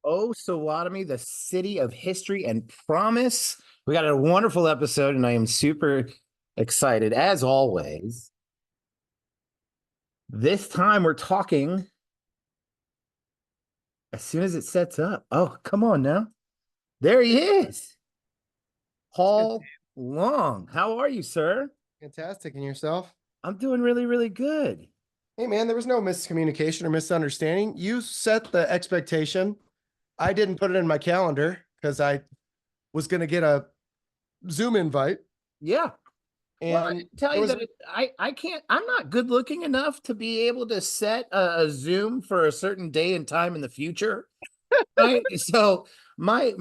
Osawatomie, the city of history and promise. We got a wonderful episode, and I am super excited, as always. This time we're talking as soon as it sets up. Oh, come on now. There he is. Paul Long. How are you, sir? Fantastic. And yourself? I'm doing really, really good. Hey, man, there was no miscommunication or misunderstanding. You set the expectation. I didn't put it in my calendar because I was going to get a Zoom invite. Yeah. Well, I And tell there you was, that I can't, I'm not good looking enough to be able to set a Zoom for a certain day and time in the future. Right. So my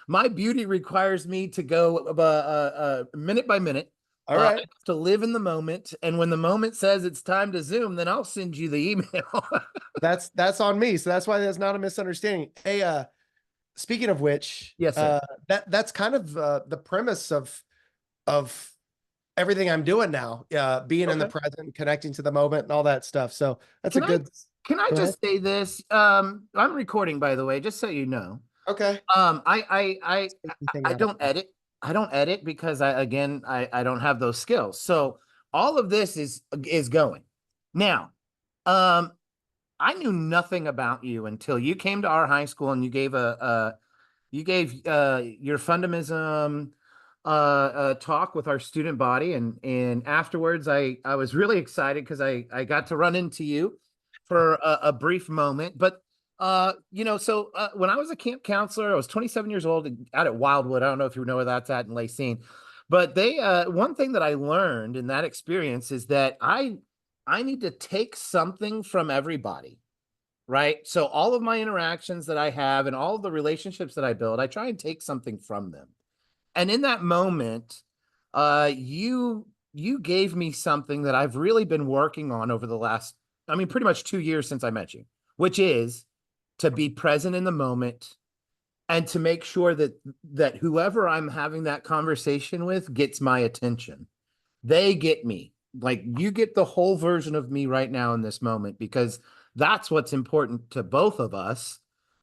my beauty requires me to go minute by minute. all I right. have to live in the moment, and when the moment says it's time to Zoom, then I'll send you the email. That's on me. So that's why there's not a misunderstanding. Hey, speaking of which, Yes, sir. that's kind of the premise of everything I'm doing now. Being in the Okay. present, connecting to the moment and all that stuff. So that's a Can I good can I go ahead. just say this? I'm recording, by the way, just so you know. Okay. I Out of don't edit. I don't edit because I don't have those skills. So all of this is going. Now, um, I knew nothing about you until you came to our high school and you gave your fundamism talk with our student body, and afterwards I was really excited because I got to run into you for a brief moment. But when I was a camp counselor, I was 27 years old out at Wildwood. I don't know if you know where that's at in Lacine, but they one thing that I learned in that experience is that I need to take something from everybody, right? So all of my interactions that I have and all of the relationships that I build, I try and take something from them. And in that moment, you gave me something that I've really been working on over the last, I mean, pretty much 2 years since I met you, which is to be present in the moment and to make sure that whoever I'm having that conversation with gets my attention. They get me. Like you get the whole version of me right now in this moment because that's what's important to both of us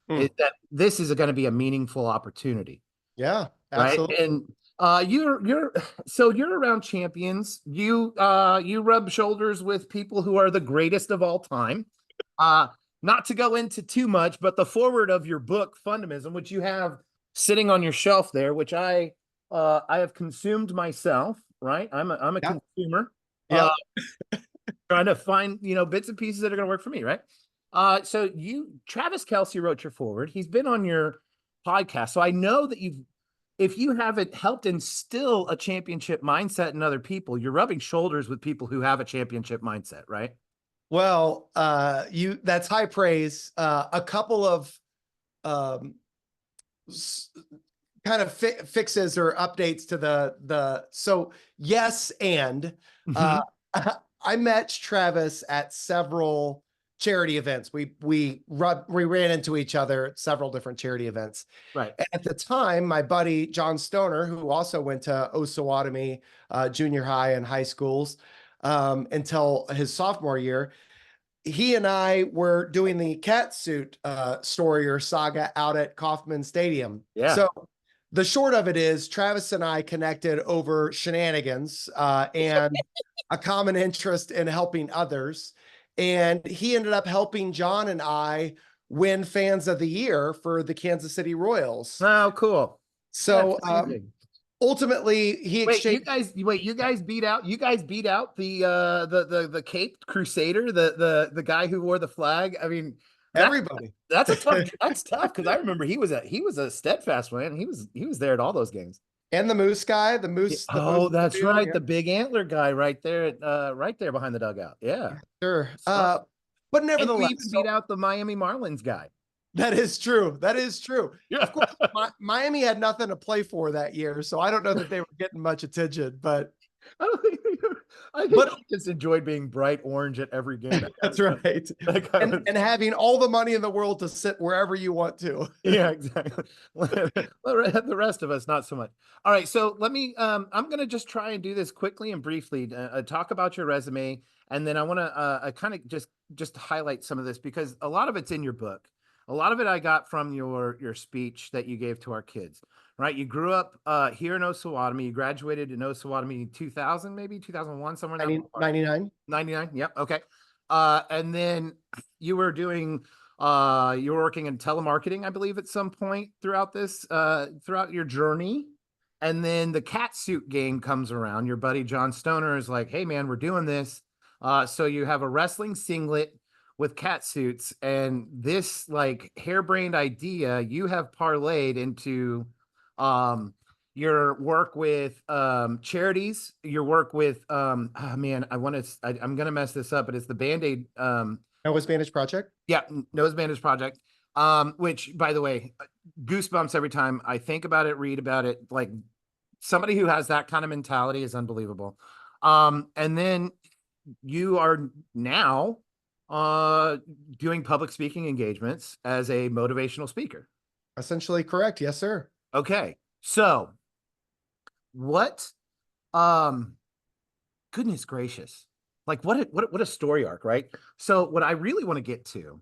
is Mm, that this is going to be a meaningful opportunity, yeah, right? absolutely. And you're so you're around champions. You rub shoulders with people who are the greatest of all time. Uh Not to go into too much, but the forward of your book, Fundamism, which you have sitting on your shelf there, which I have consumed myself, right? I'm a Yeah. consumer. Uh Yep. Trying to find, bits and pieces that are gonna work for me, right? So Travis Kelsey wrote your forward. He's been on your podcast. So I know that if you haven't helped instill a championship mindset in other people, you're rubbing shoulders with people who have a championship mindset, right? Well, that's high praise. A couple of um, s- kind of fixes or updates to so yes, and uh, Mhm. I met Travis at several charity events. We ran into each other at several different charity events. Right. And at the time, my buddy John Stoner, who also went to Osawatomie junior high and high schools until his sophomore year, he and I were doing the cat suit story or saga out at Kauffman Stadium. Yeah. So the short of it is Travis and I connected over shenanigans and a common interest in helping others. And he ended up helping John and I win fans of the year for the Kansas City Royals. Oh, cool. That's So amazing. ultimately he exchanged You guys beat out the Caped Crusader, the guy who wore the flag. I mean, that everybody. that's tough because I remember he was a steadfast man. He was there at all those games. And the moose guy, Yeah. the moose Oh, that's too. right. Yeah, The big antler guy right there right there behind the dugout. Yeah. sure. Stuff. But And you nevertheless, even beat so out the Miami Marlins guy. that is true. That is true. Yeah. Of course, Miami had nothing to play for that year, so I don't know that they were getting much attention. I don't think I think But he just enjoyed being bright orange at every game. that's right. That guy was And having all the money in the world to sit wherever you want to. yeah, exactly. The rest of us, not so much. All right, so I'm gonna just try and do this quickly and briefly. Talk about your resume, and then I want to kind of just highlight some of this because a lot of it's in your book. A lot of it I got from your speech that you gave to our kids, right? You grew up here in Osawatomie. You graduated in Osawatomie 2000, maybe 2001, somewhere in that ballpark. 99. 99. Yep. Okay. And then you were doing you were working in telemarketing, I believe, at some point throughout this throughout your journey. And then the cat suit game comes around. Your buddy John Stoner is like, "Hey man, we're doing this." So you have a wrestling singlet with cat suits, and this like harebrained idea you have parlayed into um your work with charities, your work with oh man, I'm gonna mess this up, but it's the Band-Aid Noah's Vantage Project. yeah, Nose Bandage Project. Which by the way, goosebumps every time I think about it, read about it. Like somebody who has that kind of mentality is unbelievable. And then you are now uh doing public speaking engagements as a motivational speaker. Essentially correct. Yes, sir. Okay. So, what um goodness gracious. Like what a story arc, right? So, what I really want to get to,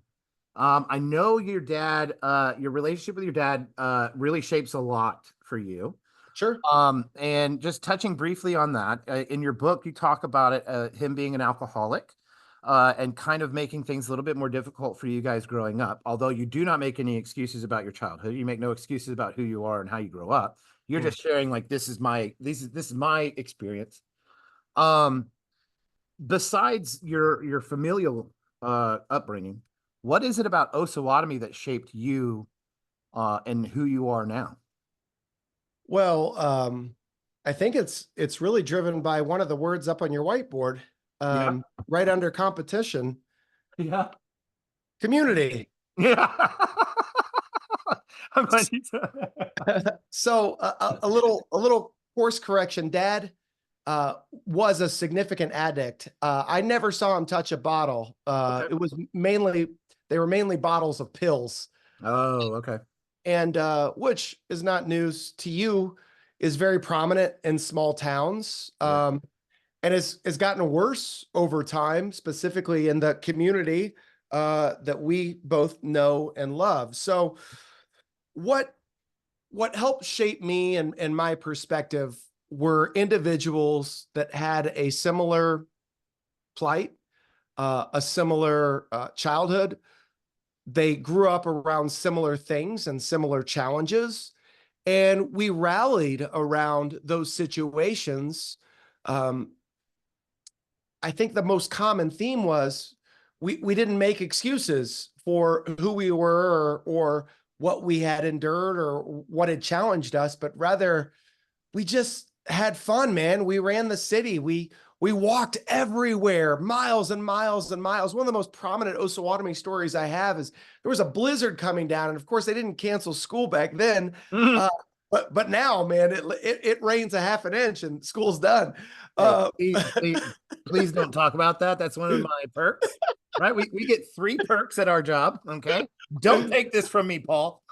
I know your dad your relationship with your dad really shapes a lot for you. Sure. And just touching briefly on that, in your book, you talk about it, him being an alcoholic, and kind of making things a little bit more difficult for you guys growing up. Although you do not make any excuses about your childhood, you make no excuses about who you are and how you grow up. You're Mm. just sharing like this is my experience. Um, Besides your familial upbringing, what is it about Osawatomie that shaped you and who you are now? Well, I think it's really driven by one of the words up on your whiteboard, Yeah. right under competition, Yeah. community. Yeah. I'm glad you said So a little course correction. Dad was a significant addict. I never saw him touch a bottle. Okay. It was mainly they were mainly bottles of pills, Oh, okay. and which is not news to you, is very prominent in small towns. Yeah. And has gotten worse over time, specifically in the community that we both know and love. So, what what helped shape me and my perspective were individuals that had a similar plight, a similar childhood. They grew up around similar things and similar challenges, and we rallied around those situations. Um, I think the most common theme was we didn't make excuses for who we were or what we had endured or what had challenged us, but rather we just had fun, man. We ran the city. We walked everywhere, miles and miles and miles. One of the most prominent Osawatomie stories I have is there was a blizzard coming down, and of course they didn't cancel school back then. Mhm. Uh, but now, man, it rains a half an inch and school's done. Hey, Uh, please don't talk about that. That's one of my perks, right? We get three perks at our job. Okay. Don't take this from me, Paul.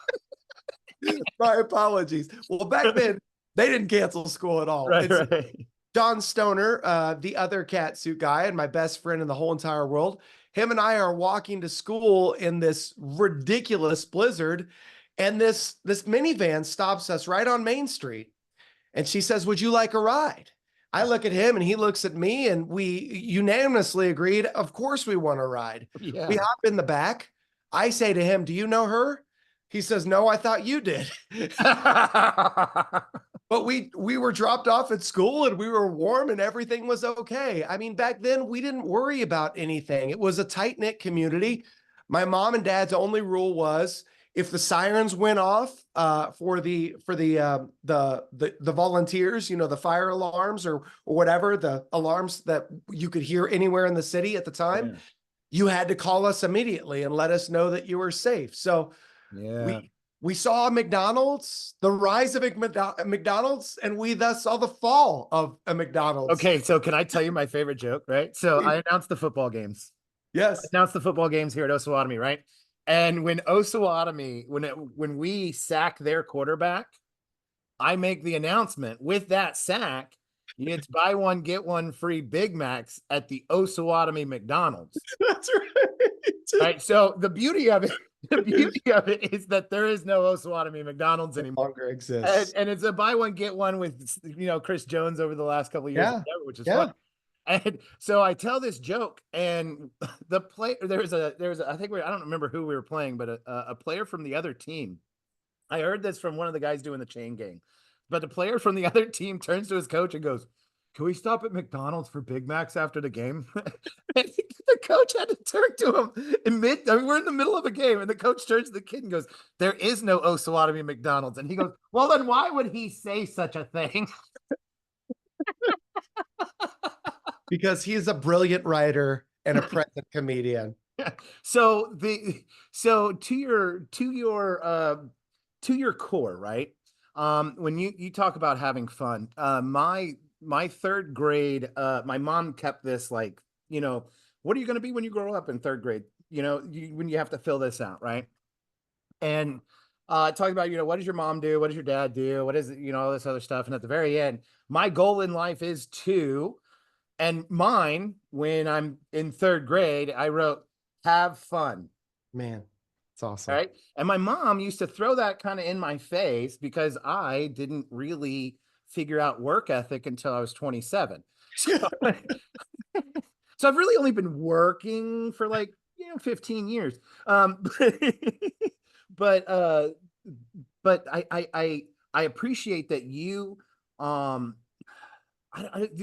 my apologies. Well, back then they didn't cancel school at all. Right, It's right. John Stoner, the other cat suit guy and my best friend in the whole entire world. Him and I are walking to school in this ridiculous blizzard, and this minivan stops us right on Main Street. And she says, "Would you like a ride?" I look at him and he looks at me, and we unanimously agreed, of course we want a ride. We Yeah. hop in the back. I say to him, "Do you know her?" He says, "No, I thought you did." But we were dropped off at school and we were warm and everything was okay. I mean, back then we didn't worry about anything. It was a tight-knit community. My mom and dad's only rule was if the sirens went off for the volunteers, the fire alarms or whatever, the alarms that you could hear anywhere in the city at the time, Yeah. you had to call us immediately and let us know that you were safe. So Yeah. we saw McDonald's, the rise of McDonald's, and we thus saw the fall of a McDonald's. Okay. So can I tell you my favorite joke? Right. So I announced the football games. I Yes. announced the football games here at Osawatomie, right? And when Osawatomie, when we sack their quarterback, I make the announcement with that sack, it's buy one, get one free Big Macs at the Osawatomie McDonald's. That's right. Right. So the beauty of it, The beauty of it is that there is no Osawatomie McDonald's No anymore. longer exists. And it's a buy one get one with Chris Jones over the last couple of years, Yeah. which is fun. Yeah. And so I tell this joke, and the play there was a I think I don't remember who we were playing, but a player from the other team. I heard this from one of the guys doing the chain gang, but the player from the other team turns to his coach and goes, "Can we stop at McDonald's for Big Macs after the game?" And the coach had to turn to him in mid. I mean, we're in the middle of a game, and the coach turns to the kid and goes, "There is no Osawatomie McDonald's." And he goes, "Well, then why would he say such a thing?" Because he's a brilliant writer and a present comedian. So the so to your core, right? When you talk about having fun, my third grade, my mom kept this like, what are you going to be when you grow up in third grade? When you have to fill this out, right? And talking about, what does your mom do? What does your dad do? What is it? All this other stuff. And at the very end, my goal in life is to, and mine, when I'm in third grade, I wrote, have fun. Man, it's All awesome. right. And my mom used to throw that kind of in my face because I didn't really figure out work ethic until I was 27. So, so I've really only been working for like, 15 years. But but I appreciate that you um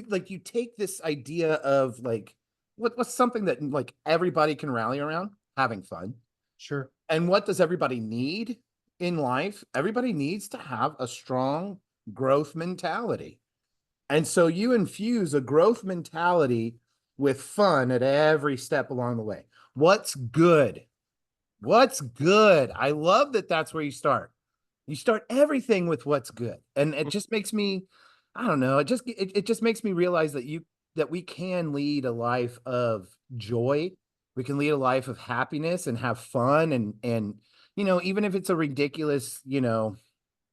like you take this idea of like what's something that like everybody can rally around, having fun. Sure. And what does everybody need in life? Everybody needs to have a strong growth mentality. And so you infuse a growth mentality with fun at every step along the way. What's good? What's good? I love that that's where you start. You start everything with what's good. And it just makes me, I don't know, it just makes me realize that we can lead a life of joy. We can lead a life of happiness and have fun and even if it's a ridiculous,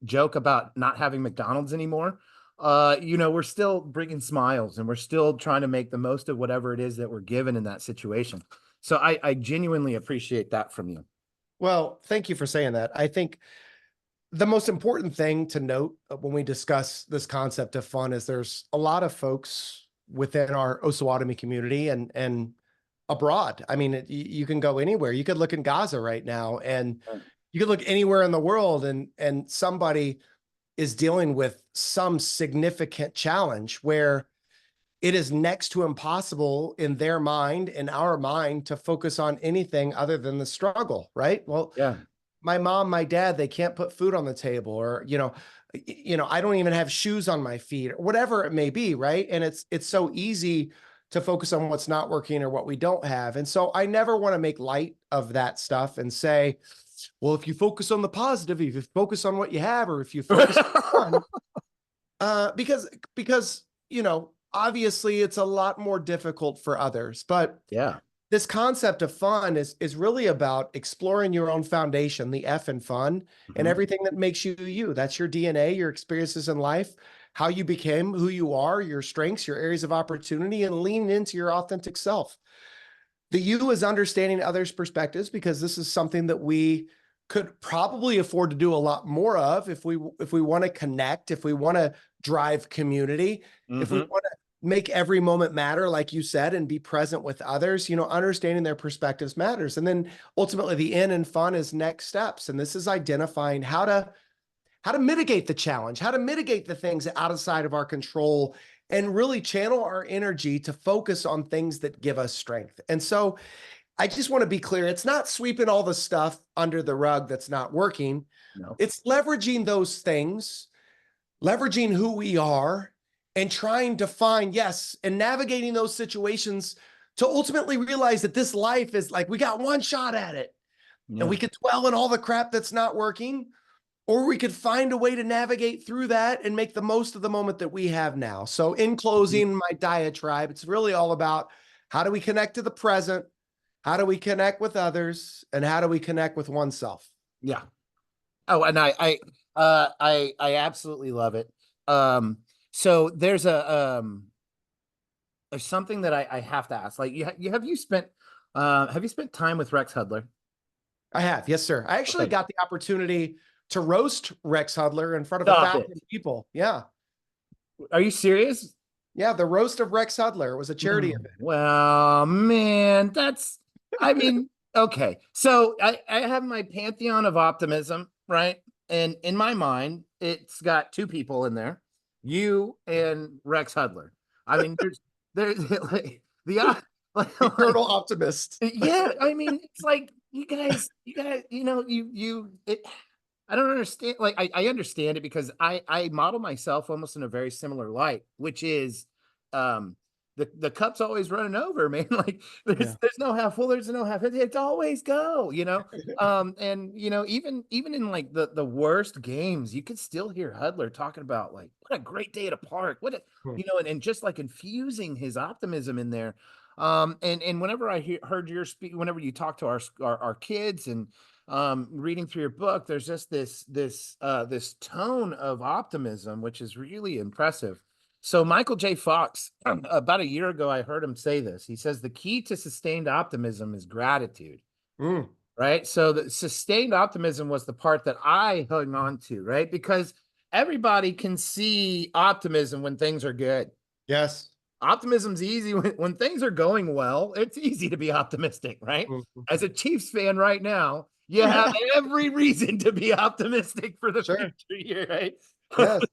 joke about not having McDonald's anymore, we're still bringing smiles and we're still trying to make the most of whatever it is that we're given in that situation. So I genuinely appreciate that from you. Well, thank you for saying that. I think the most important thing to note when we discuss this concept of fun is there's a lot of folks within our Osawatomie community and abroad. I mean, you can go anywhere. You could look in Gaza right now, and you could look anywhere in the world, and somebody is dealing with some significant challenge where it is next to impossible in their mind, in our mind, to focus on anything other than the struggle, right? Well, Yeah. my mom, my dad, they can't put food on the table, or I don't even have shoes on my feet, or whatever it may be, right? And it's so easy to focus on what's not working or what we don't have. And so I never want to make light of that stuff and say, well, if you focus on the positive, if you focus on what you have, or if you focus on because obviously it's a lot more difficult for others, but Yeah. this concept of fun is really about exploring your own foundation, the F in fun, and Mhm. everything that makes you you. That's your DNA, your experiences in life, how you became who you are, your strengths, your areas of opportunity, and leaning into your authentic self. The you is understanding others' perspectives, because this is something that we could probably afford to do a lot more of if we want to connect, if we want to drive community, if we Mhm. want to make every moment matter, like you said, and be present with others. Understanding their perspectives matters. And then ultimately the in and fun is next steps. And this is identifying how to mitigate the challenge, how to mitigate the things outside of our control, and really channel our energy to focus on things that give us strength. And so I just want to be clear, it's not sweeping all the stuff under the rug that's not working. No. It's leveraging those things, leveraging who we are, and trying to find, yes, and navigating those situations to ultimately realize that this life is like, we got one shot at it, and Yeah. we could dwell in all the crap that's not working, or we could find a way to navigate through that and make the most of the moment that we have now. So in closing my diatribe, it's really all about, how do we connect to the present? How do we connect with others? And how do we connect with oneself? Yeah. Oh, and I absolutely love it. Um, so there's something that I have to ask. Like you spent time with Rex Hudler? I have, yes, sir. I actually Okay, got the opportunity to roast Rex Hudler in front of a stop thousand it. people. Yeah. Are you serious? Yeah, the roast of Rex Hudler was a charity Oh, event. well, man, I mean, okay. So I have my pantheon of optimism, right? And in my mind, it's got two people in there, you and Rex Hudler. I mean, there's like like, Eternal optimist. yeah, I mean, it's like you guys, I don't understand. Like, I understand it because I model myself almost in a very similar light, which is, um, the cup's always running over, man. Like, Yeah. there's no half full, there's no half empty. It's always go, and even in like the worst games, you could still hear Hudler talking about like what a great day at a park, Hmm. and just like infusing his optimism in there. And whenever heard your speak, whenever you talk to our kids and reading through your book, there's just this tone of optimism, which is really impressive. So Michael J. Fox, about a year ago, I heard him say this. He says the key to sustained optimism is gratitude, Mm. right? So the sustained optimism was the part that I hung on to, right? Because everybody can see optimism when things are good. Yes. Optimism's easy when things are going well. It's easy to be optimistic, right? Mhm. As a Chiefs fan right now, you have every reason to be optimistic for the Sure. future year, right? Yes.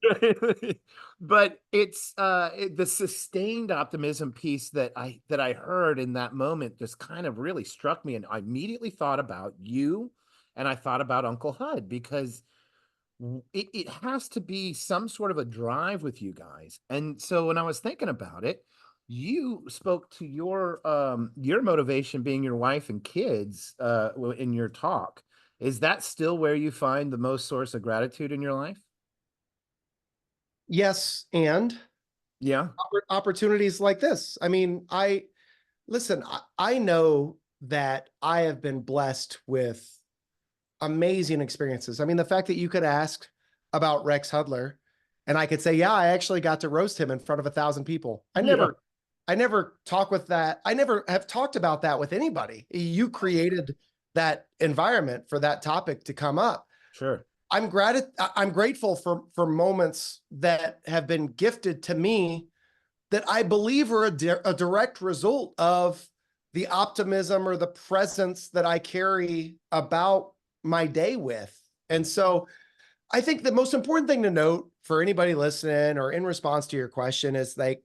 But it's the sustained optimism piece that I heard in that moment just kind of really struck me, and I immediately thought about you, and I thought about Uncle Hud because it has to be some sort of a drive with you guys. And so when I was thinking about it, you spoke to your motivation being your wife and kids in your talk. Is that still where you find the most source of gratitude in your life? Yes. And Yeah. opportunities like this. I mean, listen, I know that I have been blessed with amazing experiences. I mean, the fact that you could ask about Rex Hudler and I could say, yeah, I actually got to roast him in front of 1,000 people. Yeah. I never talk with that. I never have talked about that with anybody. You created that environment for that topic to come up. Sure. I'm grateful for moments that have been gifted to me that I believe are a direct result of the optimism or the presence that I carry about my day with. And so I think the most important thing to note for anybody listening or in response to your question is like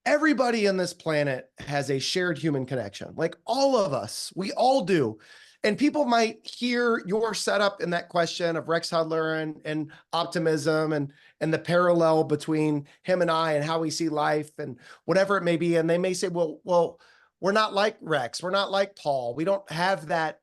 everybody on this planet has a shared human connection. Like all of us, we all do. And people might hear your setup in that question of Rex Hudler and optimism and the parallel between him and I and how we see life and whatever it may be. And they may say, well, we're not like Rex. We're not like Paul. We don't have that.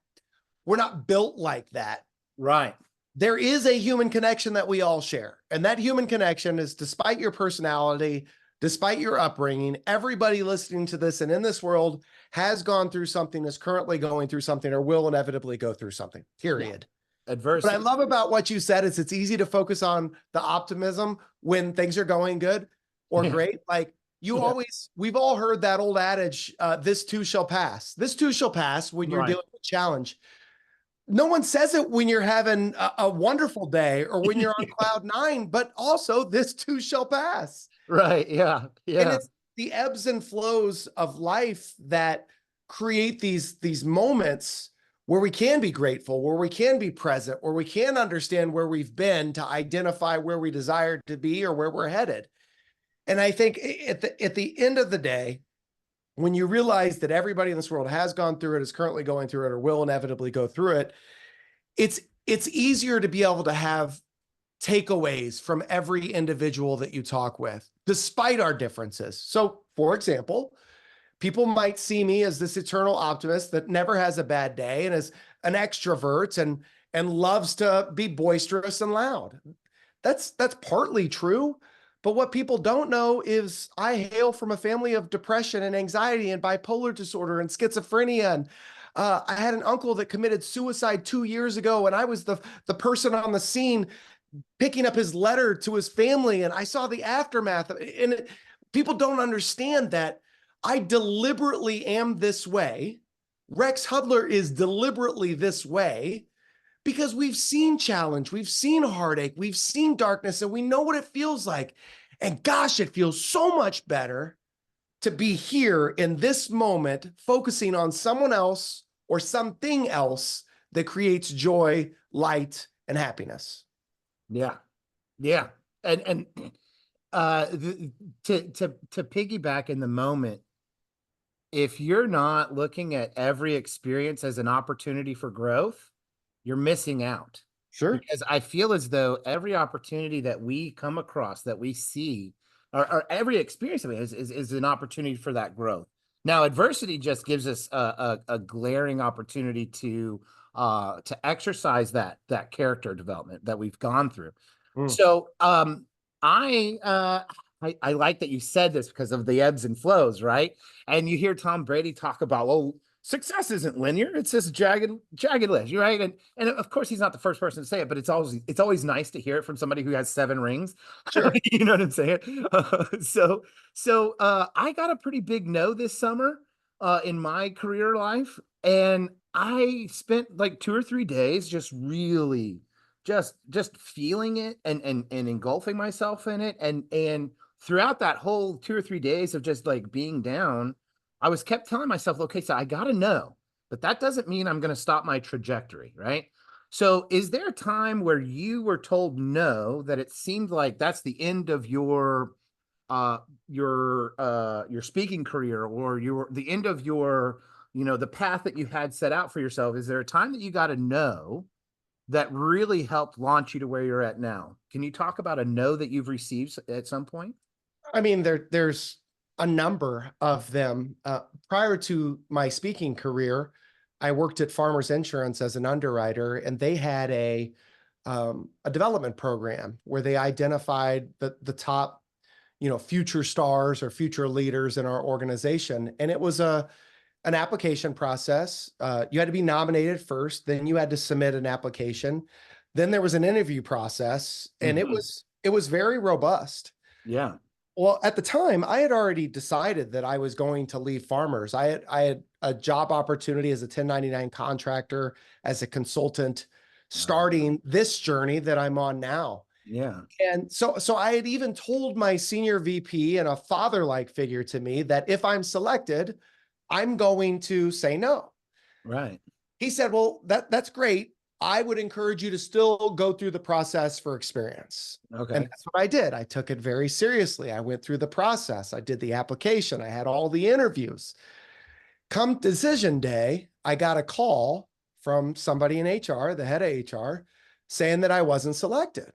We're not built like that. Right. There is a human connection that we all share. And that human connection is despite your personality, despite your upbringing, everybody listening to this and in this world has gone through something, is currently going through something, or will inevitably go through something, Yeah. period. What I Adversity. love about what you said is it's easy to focus on the optimism when things are going good or Yeah. great. Like Yeah. we've all heard that old adage, this too shall pass. This too shall pass when you're Right. dealing with a challenge. No one says it when you're having a wonderful day or when you're on cloud nine, but also this too shall pass. Right. Yeah. And Yeah. it's the ebbs and flows of life that create these moments where we can be grateful, where we can be present, where we can understand where we've been to identify where we desire to be or where we're headed. And I think at the end of the day, when you realize that everybody in this world has gone through it, is currently going through it, or will inevitably go through it, it's it's easier to be able to have takeaways from every individual that you talk with, despite our differences. So, for example, people might see me as this eternal optimist that never has a bad day and is an extrovert and loves to be boisterous and loud. That's partly true. But what people don't know is I hail from a family of depression and anxiety and bipolar disorder and schizophrenia. And I had an uncle that committed suicide 2 years ago, and I was the person on the scene picking up his letter to his family, and I saw the aftermath. People don't understand that I deliberately am this way Rex Hudler is deliberately this way because we've seen challenge, we've seen heartache, we've seen darkness, and we know what it feels like. And gosh, it feels so much better to be here in this moment, focusing on someone else or something else that creates joy, light, and happiness. Yeah. Yeah. And to piggyback in the moment, if you're not looking at every experience as an opportunity for growth, you're missing out. Sure. Because I feel as though every opportunity that we come across, that we see, or every experience of it is an opportunity for that growth. Now, adversity just gives us a glaring opportunity to exercise that character development that we've gone through. Mm. So I I like that you said this because of the ebbs and flows, right? And you hear Tom Brady talk about, well, success isn't linear; it's this jagged ledge, right? And of course, he's not the first person to say it, but it's always nice to hear it from somebody who has 7 rings. Sure. You know what I'm saying? So I got a pretty big no this summer in my career life, and I spent like 2 or 3 days just really just feeling it and engulfing myself in it, and throughout that whole 2 or 3 days of just like being down, I was kept telling myself, okay, so I got to know, but that doesn't mean I'm going to stop my trajectory, right? So is there a time where you were told no, that it seemed like that's the end of uh your speaking career, or the end of your, the path that you had set out for yourself? Is there a time that you got to know that really helped launch you to where you're at now? Can you talk about a no that you've received at some point? I mean, there's a number of them. Prior to my speaking career, I worked at Farmers Insurance as an underwriter, and they had a development program where they identified the top, future stars or future leaders in our organization. And it was an application process. You had to be nominated first, then you had to submit an application. Then there was an interview process, and it Mhm. was very robust. Yeah. Well, at the time, I had already decided that I was going to leave Farmers. I had a job opportunity as a 1099 contractor, as a consultant, starting this journey that I'm on now. Yeah. And so I had even told my senior VP and a father-like figure to me that if I'm selected, I'm going to say no. Right. He said, well, that's great. I would encourage you to still go through the process for experience. And Okay. that's what I did. I took it very seriously. I went through the process. I did the application. I had all the interviews. Come decision day, I got a call from somebody in HR, the head of HR, saying that I wasn't selected.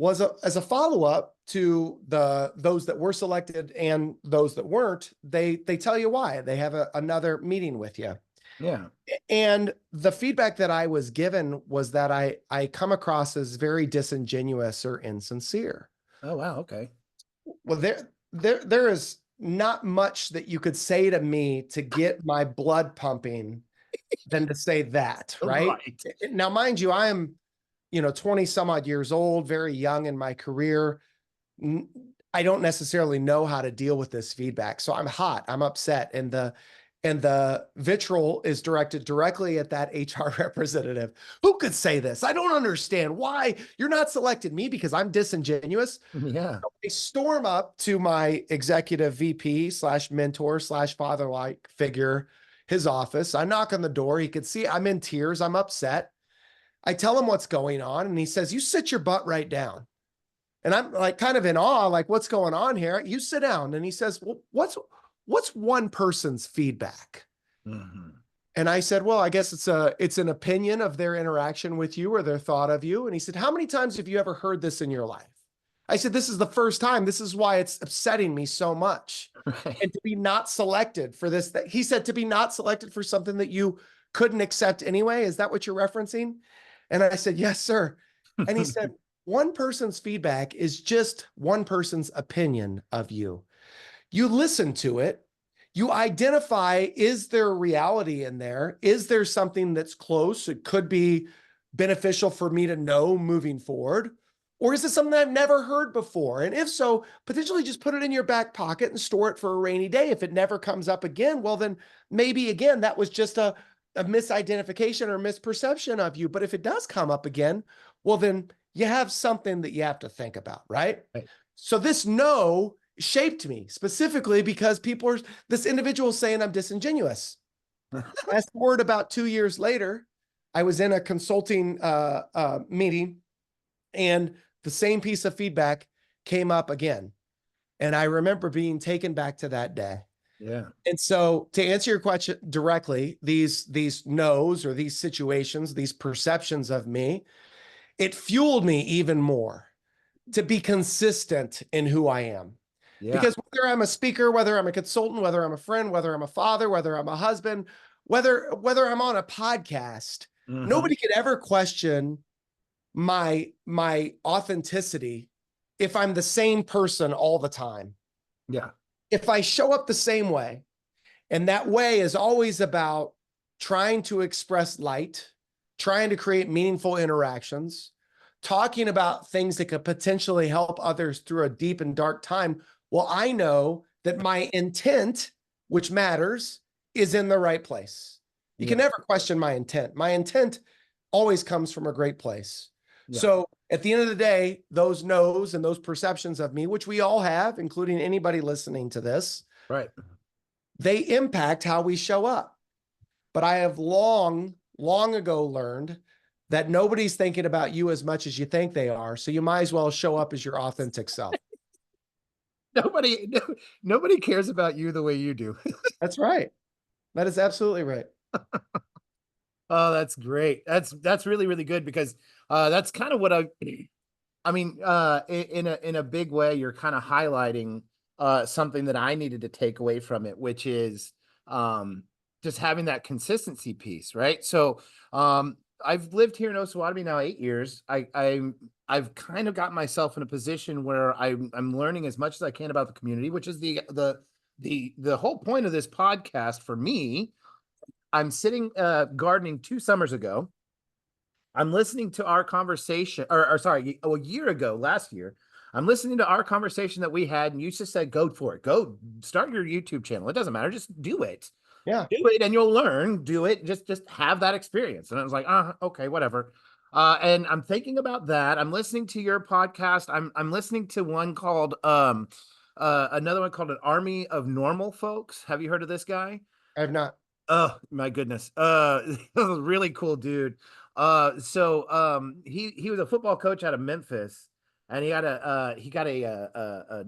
As a follow-up to those that were selected and those that weren't, they tell you why. They have another meeting with you. Yeah. And the feedback that I was given was that I come across as very disingenuous or insincere. Oh, wow. Okay. Well, there is not much that you could say to me to get my blood pumping than to say that, right? Right. Now, mind you, I am, 20 some odd years old, very young in my career. I don't necessarily know how to deal with this feedback. So I'm hot, I'm upset. And the vitriol is directed directly at that HR representative. Who could say this? I don't understand why you're not selecting me because I'm disingenuous. Yeah. I storm up to my executive VP slash mentor slash father-like figure, his office. I knock on the door. He could see I'm in tears. I'm upset. I tell him what's going on, and he says, you sit your butt right down. And I'm like kind of in awe, like, what's going on here? You sit down. And he says, well, what's one person's feedback? Hmm. And I said, well, I guess it's an opinion of their interaction with you or their thought of you. And he said, how many times have you ever heard this in your life? I said, this is the first time. This is why it's upsetting me so much. Right. And to be not selected for this, that he said, to be not selected for something that you couldn't accept anyway. Is that what you're referencing? And I said, yes, sir. And he said, one person's feedback is just one person's opinion of you. You listen to it. You identify, is there reality in there? Is there something that's close? It could be beneficial for me to know moving forward. Or is it something I've never heard before? And if so, potentially just put it in your back pocket and store it for a rainy day. If it never comes up again, well, then maybe again, that was just a misidentification or misperception of you. But if it does come up again, well, then you have something that you have to think about, right? Right. So this no shaped me specifically because this individual saying I'm disingenuous. Fast forward about 2 years later, I was in a consulting meeting, and the same piece of feedback came up again. And I remember being taken back to that day. Yeah. And so to answer your question directly, these no's or these situations, these perceptions of me, it fueled me even more to be consistent in who I am. Yeah. Because whether I'm a speaker, whether I'm a consultant, whether I'm a friend, whether I'm a father, whether I'm a husband, whether I'm on a podcast, Mhm. nobody could ever question my authenticity if I'm the same person all the time. Yeah. If I show up the same way, and that way is always about trying to express light, trying to create meaningful interactions, talking about things that could potentially help others through a deep and dark time. Well, I know that my intent, which matters, is in the right place. You can Yeah. never question my intent. My intent always comes from a great place. Yeah. So at the end of the day, those no's and those perceptions of me, which we all have, including anybody listening to this, Right. they impact how we show up. But I have long ago learned that nobody's thinking about you as much as you think they are. So you might as well show up as your authentic self. Nobody, nobody cares about you the way you do. That's right. That is absolutely right. Oh, that's great. That's really, really good because that's kind of what I mean, in a big way, you're kind of highlighting something that I needed to take away from it, which is um just having that consistency piece, right? So I've lived here in Osawatomie now 8 years. I've kind of got myself in a position where I'm learning as much as I can about the community, which is the whole point of this podcast for me. I'm sitting gardening 2 summers ago. I'm listening to our conversation, or sorry, a year ago, last year. I'm listening to our conversation that we had, and you just said, "Go for it. Go start your YouTube channel. It doesn't matter. Just Yeah. do it, and you'll learn. Do it. Just have that experience." And I was like, okay, whatever." And I'm thinking about that. I'm listening to your podcast. I'm listening to one called another one called An Army of Normal Folks. Have you heard of this guy? I have not. Oh my goodness. Really cool dude. He was a football coach out of Memphis, and he got a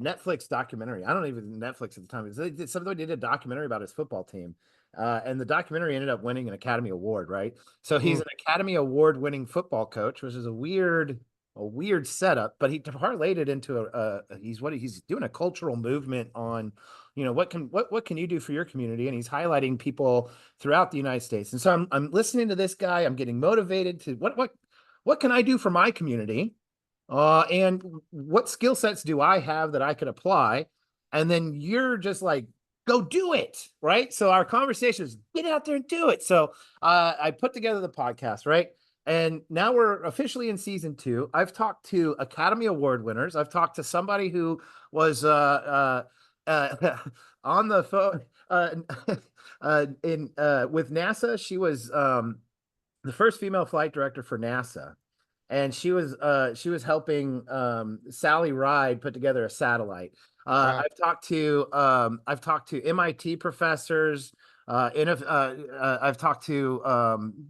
Netflix documentary. I don't even Netflix at the time. Somebody did a documentary about his football team. And the documentary ended up winning an Academy Award, right? So he's Mm, an Academy Award winning football coach, which is a weird setup, but he parlayed it into he's doing a cultural movement on, what can you do for your community, and he's highlighting people throughout the United States. And so I'm listening to this guy. I'm getting motivated to what can I do for my community, and what skill sets do I have that I could apply. And then you're just like, go do it, right? So our conversation is get out there and do it. So I put together the podcast, right? And now we're officially in season 2. I've talked to Academy Award winners. I've talked to somebody who was on the phone in with NASA. She was the first female flight director for NASA, and she was helping Sally Ride put together a satellite. wow. I've talked to MIT professors. I've talked to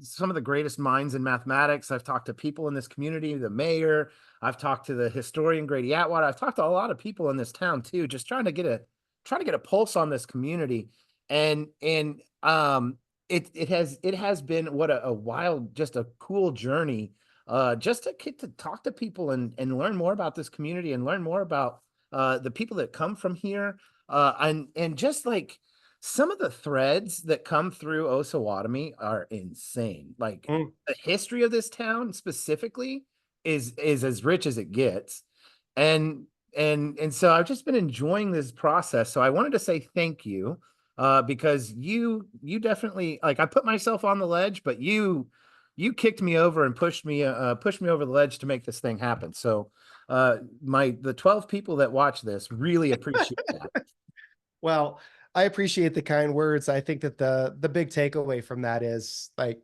some of the greatest minds in mathematics. I've talked to people in this community, the mayor. I've talked to the historian Grady Atwater. I've talked to a lot of people in this town too, just trying to get a pulse on this community. And it has been what a wild, just a cool journey, just to get to talk to people and learn more about this community and learn more about the people that come from here, and just like some of the threads that come through Osawatomie are insane. Like Mm. the history of this town specifically is as rich as it gets. And so I've just been enjoying this process. So I wanted to say thank you, because you definitely, like, I put myself on the ledge, but you kicked me over and pushed me over the ledge to make this thing happen. So The 12 people that watch this really appreciate that. Well, I appreciate the kind words. I think that the big takeaway from that is like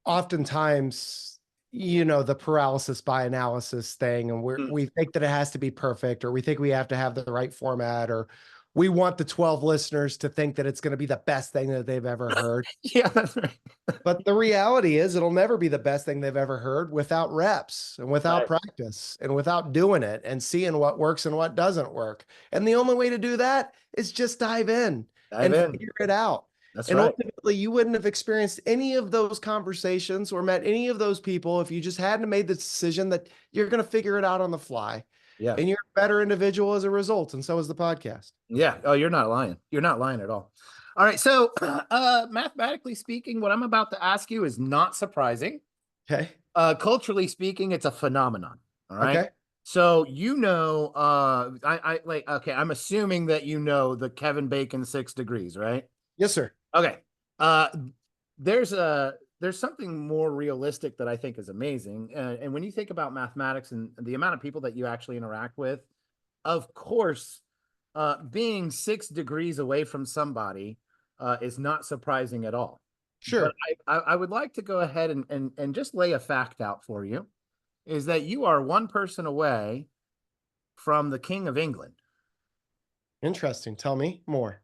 oftentimes, the paralysis by analysis thing, and Mm. we think that it has to be perfect, or we think we have to have the right format, or we want the 12 listeners to think that it's going to be the best thing that they've ever heard. Yeah, that's right. But the reality is it'll never be the best thing they've ever heard without reps and without Right. practice and without doing it and seeing what works and what doesn't work. And the only way to do that is just dive in Dive and in. figure it out. That's And right. ultimately, you wouldn't have experienced any of those conversations or met any of those people if you just hadn't made the decision that you're going to figure it out on the fly. Yeah. And you're a better individual as a result. And so is the podcast. Yeah. Oh, you're not lying. You're not lying at all. All right. So, mathematically speaking, what I'm about to ask you is not surprising. Okay. Culturally speaking, it's a phenomenon. All right. Okay. So I like okay, I'm assuming that you know the Kevin Bacon 6 degrees, right? Yes, sir. Okay. Uh there's something more realistic that I think is amazing. And when you think about mathematics and the amount of people that you actually interact with, of course, being 6 degrees away from somebody is not surprising at all. But Sure. I would like to go ahead and just lay a fact out for you is that you are one person away from the King of England. Interesting. Tell me more.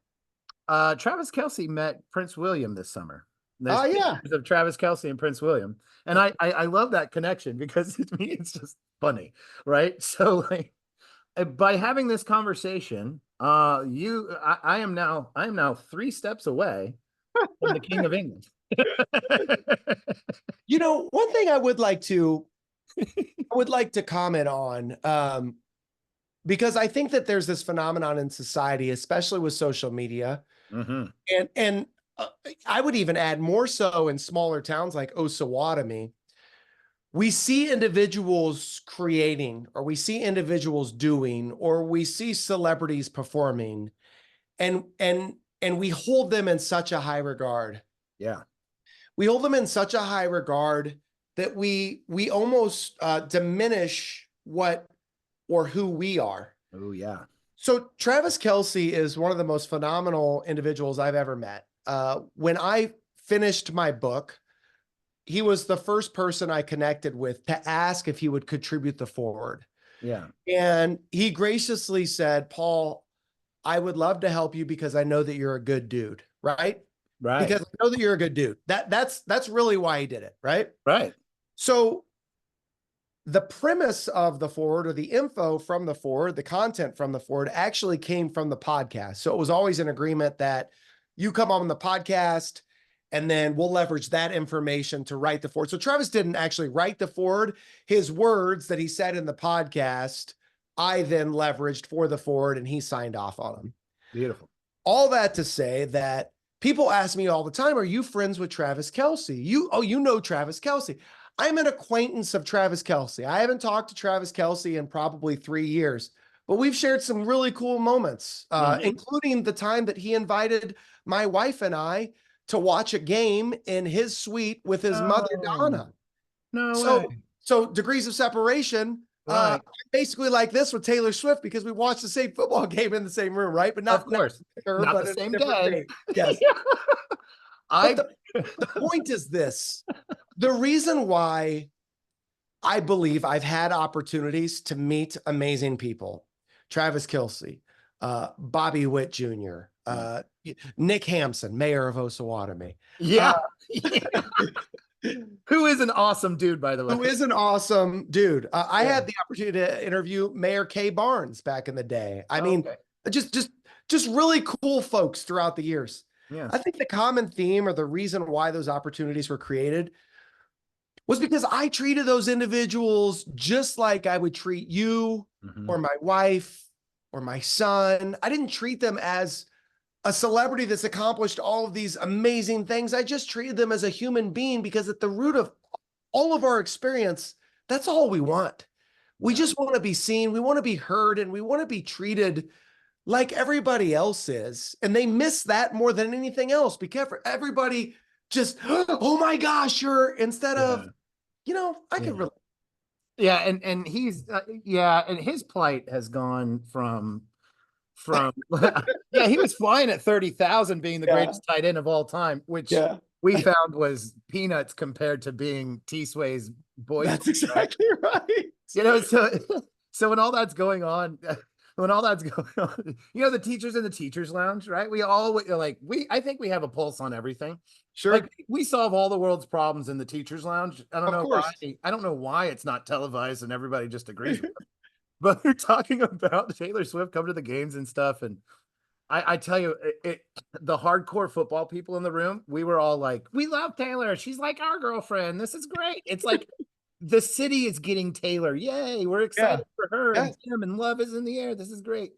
Travis Kelsey met Prince William this summer. There's Oh, yeah. pictures of Travis Kelsey and Prince William, and I love that connection because to me it's just funny, right? So like by having this conversation, I am now 3 steps away from the King of England. One thing I would like to comment on, because I think that there's this phenomenon in society, especially with social media, Mhm. and I would even add more so in smaller towns like Osawatomie. We see individuals creating, or we see individuals doing, or we see celebrities performing, and we hold them in such a high regard. Yeah. We hold them in such a high regard that we almost diminish what or who we are. Oh yeah. So Travis Kelsey is one of the most phenomenal individuals I've ever met. When I finished my book, he was the first person I connected with to ask if he would contribute the forward. Yeah. And he graciously said, Paul, I would love to help you because I know that you're a good dude, right? Right. Because I know that you're a good dude. That's really why he did it, right? Right. So the premise of the forward, or the info from the forward, the content from the forward, actually came from the podcast. So it was always an agreement that you come on the podcast and then we'll leverage that information to write the forward. So Travis didn't actually write the forward. His words that he said in the podcast, I then leveraged for the forward, and he signed off on them. Beautiful. All that to say that people ask me all the time, are you friends with Travis Kelsey? You know Travis Kelsey. I'm an acquaintance of Travis Kelsey. I haven't talked to Travis Kelsey in probably 3 years, but we've shared some really cool moments, including the time that he invited my wife and I to watch a game in his suite with his mother, No, Donna. no way. So degrees of separation. Right. Basically like this with Taylor Swift, because we watched the same football game in the same room, right? But Of course. her, Not but the in a same different day. day. Yes. I But the point is this: the reason why I believe I've had opportunities to meet amazing people, Travis Kelsey, Bobby Witt Jr., Nick Hampson, mayor of Osawatomie. yeah. Who is an awesome dude, by the way. Who is an awesome dude. I Yeah. had the opportunity to interview Mayor Kay Barnes back in the day. I mean, Okay. just really cool folks throughout the years. Yes. I think the common theme, or the reason why those opportunities were created, was because I treated those individuals just like I would treat you or my wife or my son. I didn't treat them as a celebrity that's accomplished all of these amazing things. I just treated them as a human being, because at the root of all of our experience, that's all we want. We just want to be seen. We want to be heard, and we want to be treated like everybody else is. And they miss that more than anything else, because everybody just, oh my gosh, instead of, I Yeah. could relate. Yeah, and he's yeah, and his plight has gone from yeah, he was flying at 30,000 being the Yeah, greatest tight end of all time, which yeah, we found was peanuts compared to being T Sway's boys, that's right? exactly right. You know, so so when all that's going on, when all that's going on, you know, the teachers in the teachers lounge, right? We all like we I think we have a pulse on everything. Like Sure, we solve all the world's problems in the teachers lounge. I don't of know why. course. I don't know why it's not televised and everybody just agrees with it. But they're talking about Taylor Swift coming to the games and stuff. And I tell you, the hardcore football people in the room, we were all like, we love Taylor. She's like our girlfriend. This is great. It's like the city is getting Taylor. Yay. We're Yeah, excited for her yeah, and Tim, and love is in the air. This is great.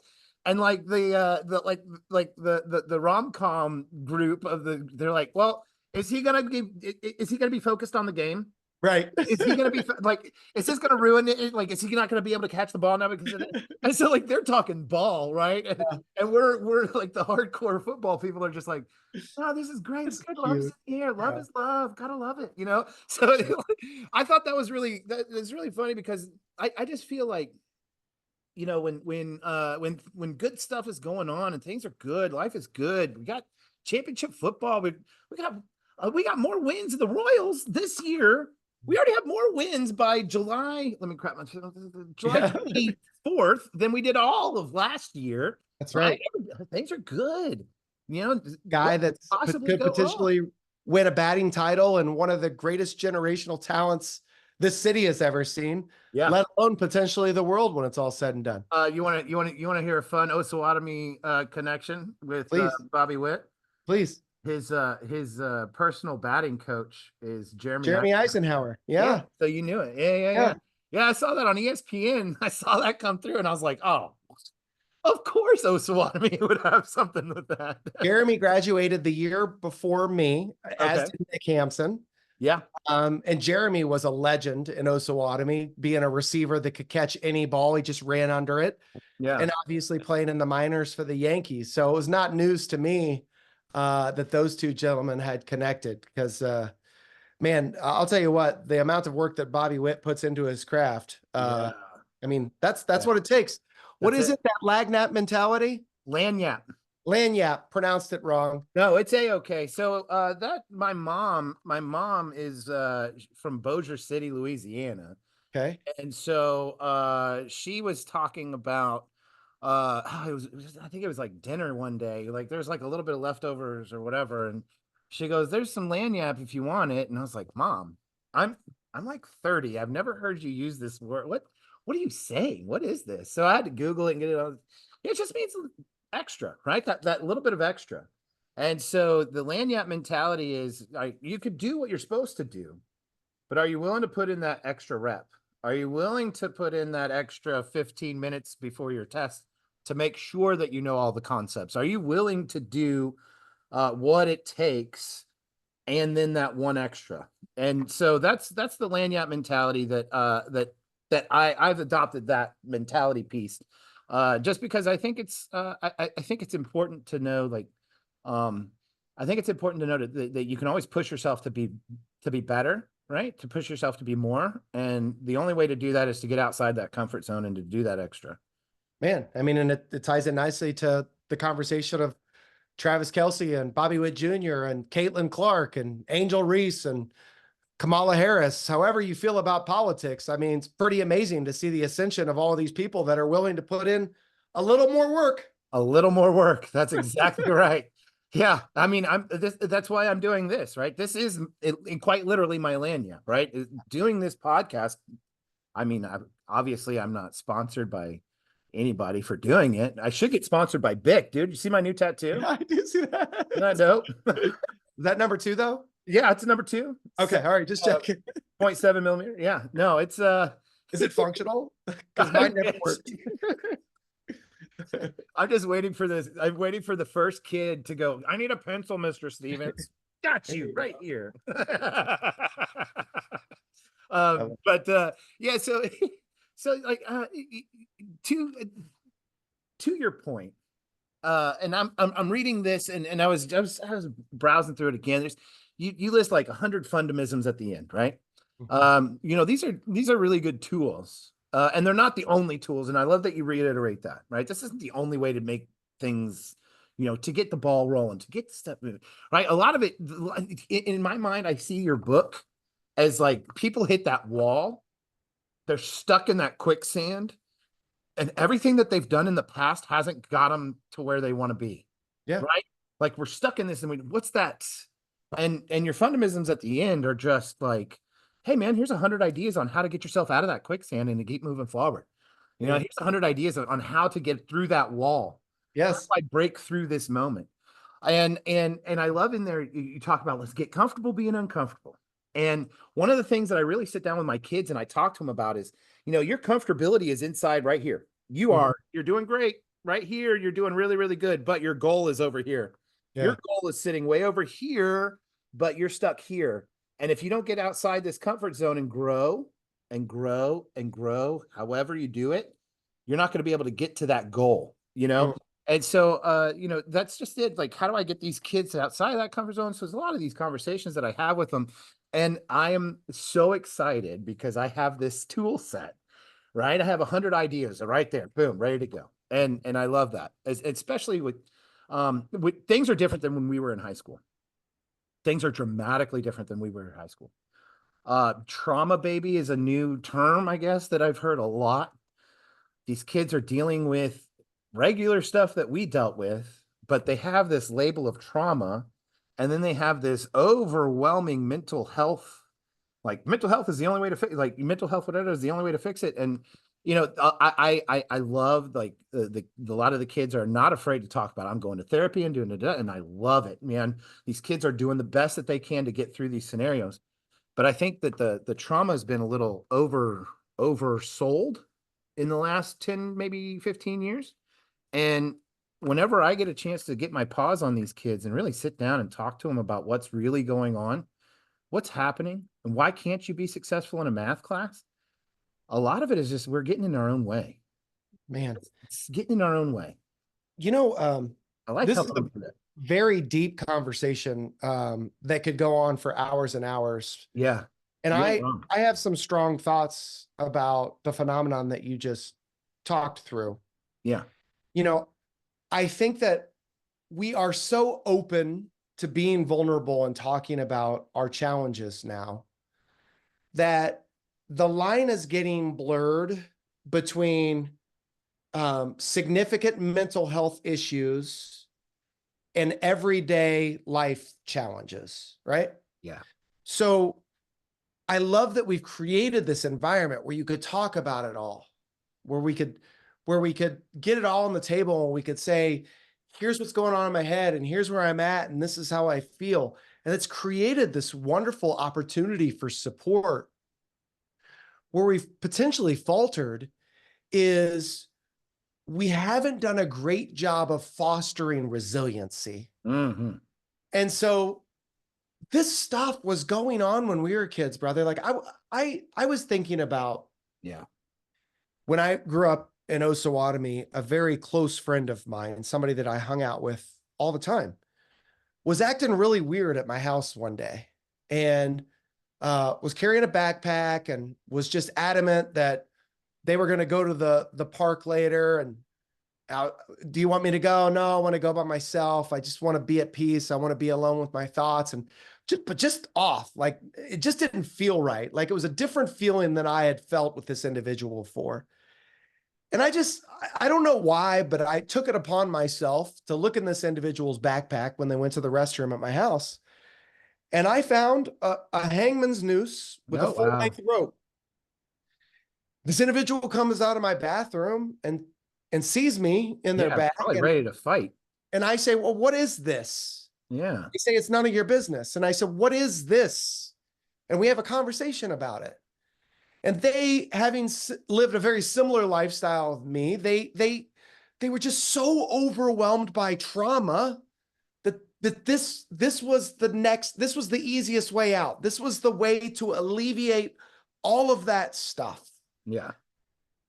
And like the like the rom-com group of they're like, well, is he gonna be focused on the game? right. Is he going to be like, is this going to ruin it? Like, is he not going to be able to catch the ball now because of it? And so like, they're talking ball, right? And we're like the hardcore football people are just like, oh, this is great. It's It's good. Love is cute. in the air. Love Yeah. is love. Gotta love it, you know? So I thought that was really funny because I just feel like, you know, when good stuff is going on and things are good, life is good. We got championship football. We got more wins in the Royals this year. We already have more wins by July. Let me crap my July Yeah, 24th than we did all of last year. that's Right? right. Things are good. You know, Guy what could that's possibly could go wrong? potentially win a batting title and one of the greatest generational talents this city has ever seen, Yeah. let alone potentially the world when it's all said and done. You want to hear a fun Osawatomie connection with Please, Bobby Witt? please. His personal batting coach is Jeremy Jeremy Eisenhower. Eisenhower. Yeah, Yeah, so you knew it. Yeah. yeah. Yeah, I saw that on ESPN. I saw that come through and I was like, oh, of course Osawatomie would have something with that. Jeremy graduated the year before me, as Okay. did Nick Hampson. Yeah. And Jeremy was a legend in Osawatomie, being a receiver that could catch any ball. He just ran under it. Yeah. And obviously playing in the minors for the Yankees. So it was not news to me that those two gentlemen had connected because, man, I'll tell you what, the amount of work that Bobby Witt puts into his craft. Yeah. I mean, that's Yeah. what it takes. What That's is it. it? That Lagnat mentality? Lanyap. Lanyap, pronounced it wrong. No, it's a-okay. So that my mom is from Bossier City, Louisiana. Okay. And so she was talking about I think it was like dinner one day. Like there's like a little bit of leftovers or whatever. And she goes, there's some lanyap if you want it. And I was like, Mom, I'm I'm like 30. I've never heard you use this word. What are you saying? What is this? So I had to Google it and get it on. It just means extra, right? That little bit of extra. And so the lanyap mentality is like you could do what you're supposed to do, but are you willing to put in that extra rep? Are you willing to put in that extra 15 minutes before your test to make sure that you know all the concepts? Are you willing to do what it takes and then that one extra? And so that's the lanyard mentality I've adopted that mentality piece. Just because I think I think it's important to know um I think it's important to know that you can always push yourself to be better, right? To push yourself to be more. And the only way to do that is to get outside that comfort zone and to do that extra. Man, I mean, and it ties in nicely to the conversation of Travis Kelsey and Bobby Witt Jr. and Caitlin Clark and Angel Reese and Kamala Harris. However you feel about politics, I mean, it's pretty amazing to see the ascension of all of these people that are willing to put in a little more work. A little more work. That's exactly right. Yeah, I mean, that's why I'm doing this, right? This is quite literally my lanyard, right? Doing this podcast. I mean, obviously I'm not sponsored by anybody for doing it. I should get sponsored by Bic, dude. You see my new tattoo? I do see that. Isn't that dope? Is that number two though? Yeah, it's number 2. Okay, all right, just checking. 0.7 millimeter. Yeah, no, it's Is it functional? Because mine never worked. I'm just waiting for this. I'm waiting for the first kid to go, I need a pencil, Mr. Stevens. Got you right here. But yeah, so so like to to your point, and I'm reading this and I was browsing through it again. There's you list like 100 fundamentalisms at the end, right? These are really good tools. And they're not the only tools. And I love that you reiterate that, right? This isn't the only way to make things, to get the ball rolling, to get the stuff moving, right? A lot of it, in my mind, I see your book as like people hit that wall, they're stuck in that quicksand, and everything that they've done in the past hasn't got them to where they want to be, Yeah. right? Like we're stuck in this, and what's that? And your fundamentals at the end are just like, hey man, here's 100 ideas on how to get yourself out of that quicksand and to keep moving forward. Yeah. Here's 100 ideas on how to get through that wall. How do Yes. I break through this moment? And I love in there you talk about let's get comfortable being uncomfortable. And one of the things that I really sit down with my kids and I talk to them about is, your comfortability is inside right here. Mhm. You're doing great right here. You're doing really, really good, but your goal is over here. Your Yeah. goal is sitting way over here, but you're stuck here. And if you don't get outside this comfort zone and grow and grow and grow, however you do it, you're not going to be able to get to that goal, Mm. And so, that's just it. Like, how do I get these kids outside of that comfort zone? So there's a lot of these conversations that I have with them. And I am so excited because I have this tool set, right? I have 100 ideas right there, boom, ready to go. And I love that, especially with things are different than when we were in high school. Things are dramatically different than we were in high school. Trauma baby is a new term, I guess, that I've heard a lot. These kids are dealing with regular stuff that we dealt with, but they have this label of trauma, and then they have this overwhelming mental health. Like mental health is the only way to fix. Like mental health, whatever is the only way to fix it. And I love like a lot of the kids are not afraid to talk about it. I'm going to therapy and doing it, and I love it, man. These kids are doing the best that they can to get through these scenarios. But I think that the trauma has been a little oversold in the last 10, maybe 15 years. And whenever I get a chance to get my paws on these kids and really sit down and talk to them about what's really going on, what's happening, and why can't you be successful in a math class? A lot of it is just we're getting in our own way. Man. It's getting in our own way. You know, I like this is helping a them through that. very deep conversation that could go on for hours and hours. Yeah, And you ain't I wrong. I have some strong thoughts about the phenomenon that you just talked through. Yeah. You know, I think that we are so open to being vulnerable and talking about our challenges now that the line is getting blurred between significant mental health issues and everyday life challenges, right? Yeah. So I love that we've created this environment where you could talk about it all, where we could get it all on the table and we could say, here's what's going on in my head and here's where I'm at and this is how I feel. And it's created this wonderful opportunity for support. Where we've potentially faltered is we haven't done a great job of fostering resiliency. Mm-hmm. And so this stuff was going on when we were kids, brother. Like I was thinking about Yeah. when I grew up in Osawatomie, a very close friend of mine, somebody that I hung out with all the time, was acting really weird at my house one day and was carrying a backpack and was just adamant that they were going to go to the park later. And do you want me to go? No, I want to go by myself. I just want to be at peace. I want to be alone with my thoughts and just off. Like it just didn't feel right. Like it was a different feeling than I had felt with this individual before. And I don't know why, but I took it upon myself to look in this individual's backpack when they went to the restroom at my house. And I found a hangman's noose with a Oh, full wow. length rope. This individual comes out of my bathroom and sees me in their Yeah. bag. Probably ready to fight. And I say, well, what is this? Yeah. They say, it's none of your business. And I said, what is this? And we have a conversation about it. And they, having lived a very similar lifestyle of me, they were just so overwhelmed by trauma that this was the easiest way out. This was the way to alleviate all of that stuff. Yeah.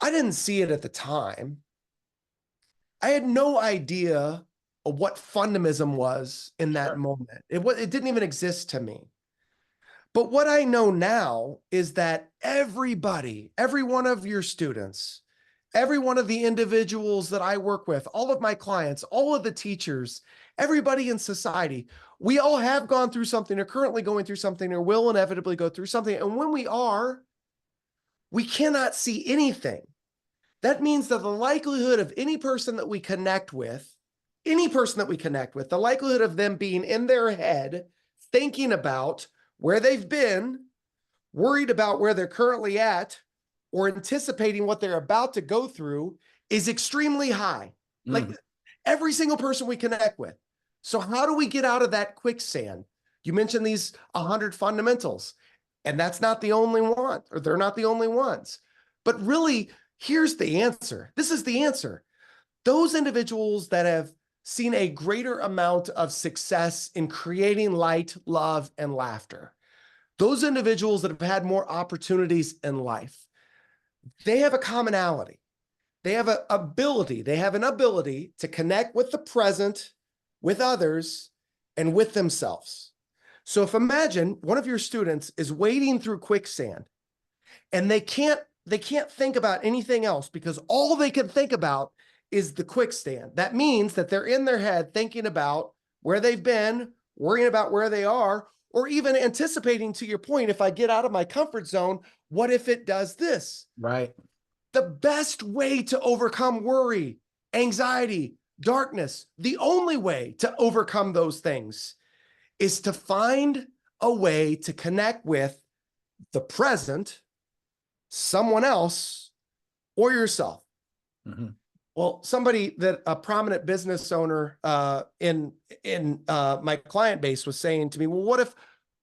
I didn't see it at the time. I had no idea of what fundamentalism was in that Sure. moment. It didn't even exist to me. But what I know now is that everybody, every one of your students, every one of the individuals that I work with, all of my clients, all of the teachers, everybody in society, we all have gone through something, or currently going through something, or will inevitably go through something. And when we are, we cannot see anything. That means that the likelihood of any person that we connect with, the likelihood of them being in their head, thinking about where they've been, worried about where they're currently at, or anticipating what they're about to go through is extremely high. Like Mm. every single person we connect with. So how do we get out of that quicksand? You mentioned these 100 fundamentals, and that's not the only one, or they're not the only ones. But really, here's the answer. This is the answer. Those individuals that have seen a greater amount of success in creating light, love, and laughter, those individuals that have had more opportunities in life, they have a commonality. They have an ability to connect with the present, with others, and with themselves. So if imagine one of your students is wading through quicksand and they can't think about anything else because all they can think about is the quicksand. That means that they're in their head thinking about where they've been, worrying about where they are, or even anticipating, to your point, if I get out of my comfort zone, what if it does this? Right. The best way to overcome worry, anxiety, darkness, the only way to overcome those things is to find a way to connect with the present, someone else, or yourself. Mm-hmm. Well, a prominent business owner in my client base was saying to me, well,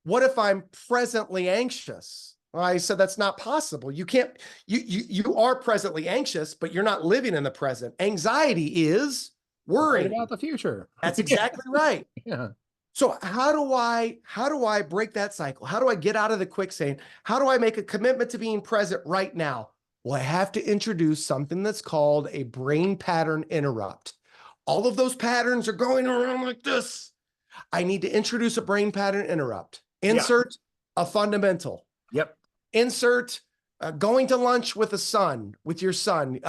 what if I'm presently anxious? Well, I said, that's not possible. You can't, you are presently anxious, but you're not living in the present. Anxiety is Worried worrying. about the future. That's exactly right. Yeah. So how do I break that cycle? How do I get out of the quicksand? How do I make a commitment to being present right now? Well, I have to introduce something that's called a brain pattern interrupt. All of those patterns are going around like this. I need to introduce a brain pattern interrupt. Yeah. Insert a fundamental. Yep. Insert going to lunch with your son,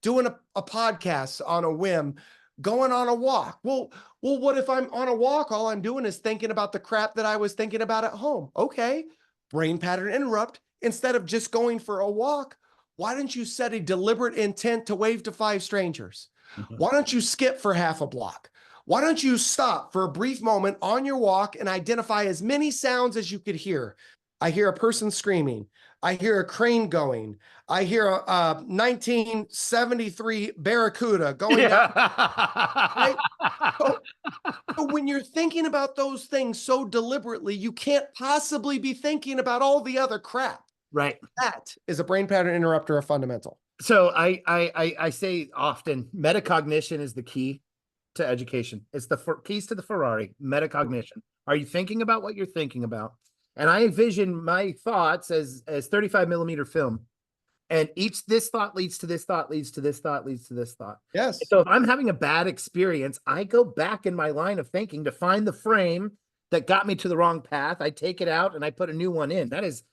doing a podcast on a whim, going on a walk. Well, what if I'm on a walk? All I'm doing is thinking about the crap that I was thinking about at home. Okay, brain pattern interrupt. Instead of just going for a walk, why don't you set a deliberate intent to wave to 5 strangers? Mm-hmm. Why don't you skip for half a block? Why don't you stop for a brief moment on your walk and identify as many sounds as you could hear? I hear a person screaming. I hear a crane going. I hear a 1973 Barracuda going down. Right? So, so when you're thinking about those things so deliberately, you can't possibly be thinking about all the other crap. Right. That is a brain pattern interrupter, a fundamental. So I say often metacognition is the key to education. It's the keys to the Ferrari, metacognition. Are you thinking about what you're thinking about? And I envision my thoughts as 35 millimeter film. And this thought leads to this thought, leads to this thought, leads to this thought. Yes. So if I'm having a bad experience, I go back in my line of thinking to find the frame that got me to the wrong path. I take it out and I put a new one in. That is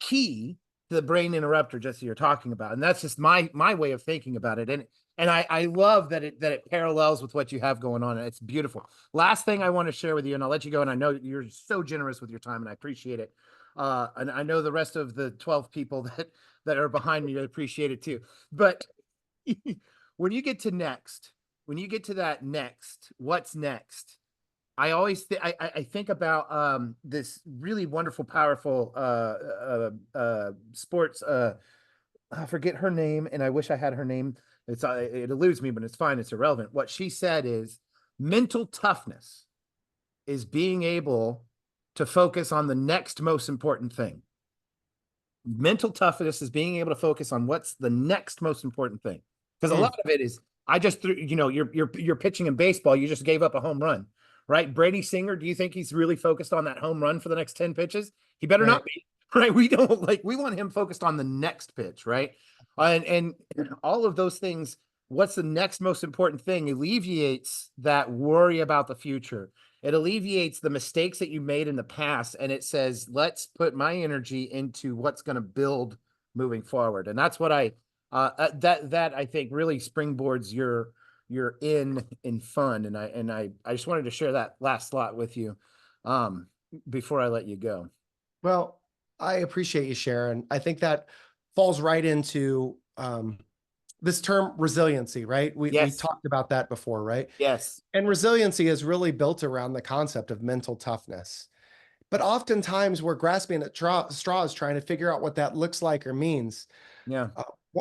key to the brain interrupter, just you're talking about. And that's just my way of thinking about it. And I love that it parallels with what you have going on. It's beautiful. Last thing I want to share with you, and I'll let you go. And I know you're so generous with your time, and I appreciate it. And I know the rest of the 12 people that are behind me appreciate it too. But when you get to that next, what's next? I always I think about this really wonderful, powerful sports. I forget her name, and I wish I had her name. It eludes me, but it's fine. It's irrelevant. What she said is mental toughness is being able to focus on the next most important thing. Mental toughness is being able to focus on what's the next most important thing. Because a lot of it is I just threw, you're pitching in baseball, you just gave up a home run, right? Brady Singer, do you think he's really focused on that home run for the next 10 pitches? He better not be, right? We want him focused on the next pitch, right? And all of those things, what's the next most important thing alleviates that worry about the future. It alleviates the mistakes that you made in the past, and it says, let's put my energy into what's going to build moving forward. And that's what that I think really springboards your in fun. And I just wanted to share that last slot with you um before I let you go. Well, I appreciate you sharing. I think that falls right into this term resiliency, right? We Yes. talked about that before, right? Yes. And resiliency is really built around the concept of mental toughness. But oftentimes we're grasping at straws trying to figure out what that looks like or means. Yeah.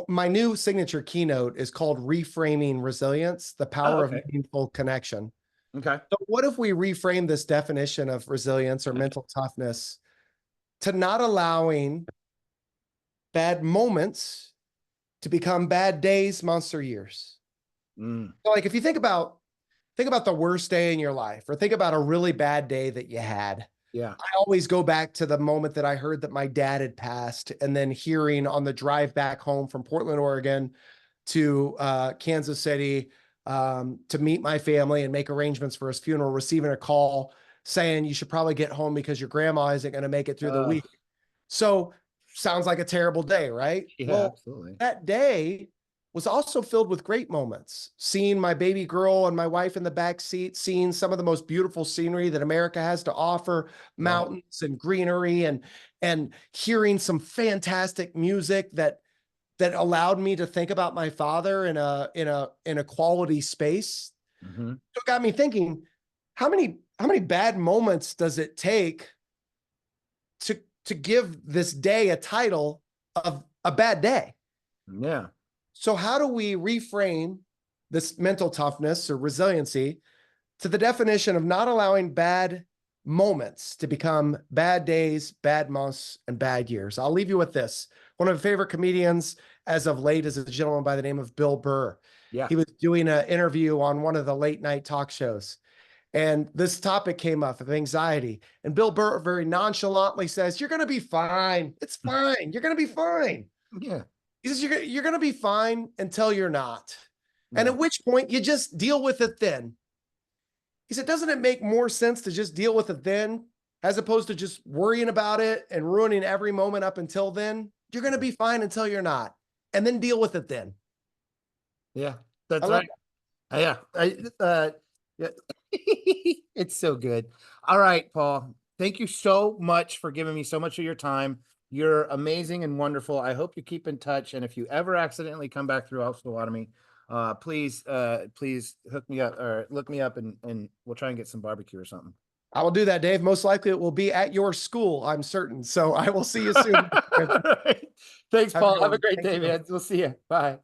My new signature keynote is called Reframing Resilience, the Oh, Power of okay. Meaningful Connection. Okay. So what if we reframe this definition of resilience or mental toughness to not allowing bad moments to become bad days, months, or years? Mm, So like if you think about the worst day in your life, or think about a really bad day that you had. yeah. I always go back to the moment that I heard that my dad had passed, and then hearing on the drive back home from Portland, Oregon to Kansas City to meet my family and make arrangements for his funeral, receiving a call saying you should probably get home because your grandma isn't going to make it through the Uh, week. So sounds like a terrible day, right? yeah, Well, absolutely. that day was also filled with great moments. Seeing my baby girl and my wife in the back seat, seeing some of the most beautiful scenery that America has to offer, Right. mountains and greenery, and hearing some fantastic music that allowed me to think about my father in a quality space. Hmm. So it got me thinking, how many bad moments does it take to give this day a title of a bad day? Yeah. So how do we reframe this mental toughness or resiliency to the definition of not allowing bad moments to become bad days, bad months, and bad years? I'll leave you with this. One of my favorite comedians as of late is a gentleman by the name of Bill Burr. Yeah. He was doing an interview on one of the late night talk shows. And this topic came up of anxiety. And Bill Burr very nonchalantly says, "You're going to be fine. It's fine. You're going to be fine." Yeah. He says, you're going to be fine until you're not. And Yeah. at which point you just deal with it then. He said, doesn't it make more sense to just deal with it then as opposed to just worrying about it and ruining every moment up until then? You're going to be fine until you're not. And then deal with it then. Yeah. I That's love right. Yeah. Yeah. It's so good. All right, Paul. Thank you so much for giving me so much of your time. You're amazing and wonderful. I hope you keep in touch. And if you ever accidentally come back through Osawatomie, please hook me up or look me up and we'll try and get some barbecue or something. I will do that, Dave. Most likely it will be at your school, I'm certain. So I will see you soon. All right. Thanks, Have a Paul. good Have a one. great Thank day, you. man. We'll see you. Bye.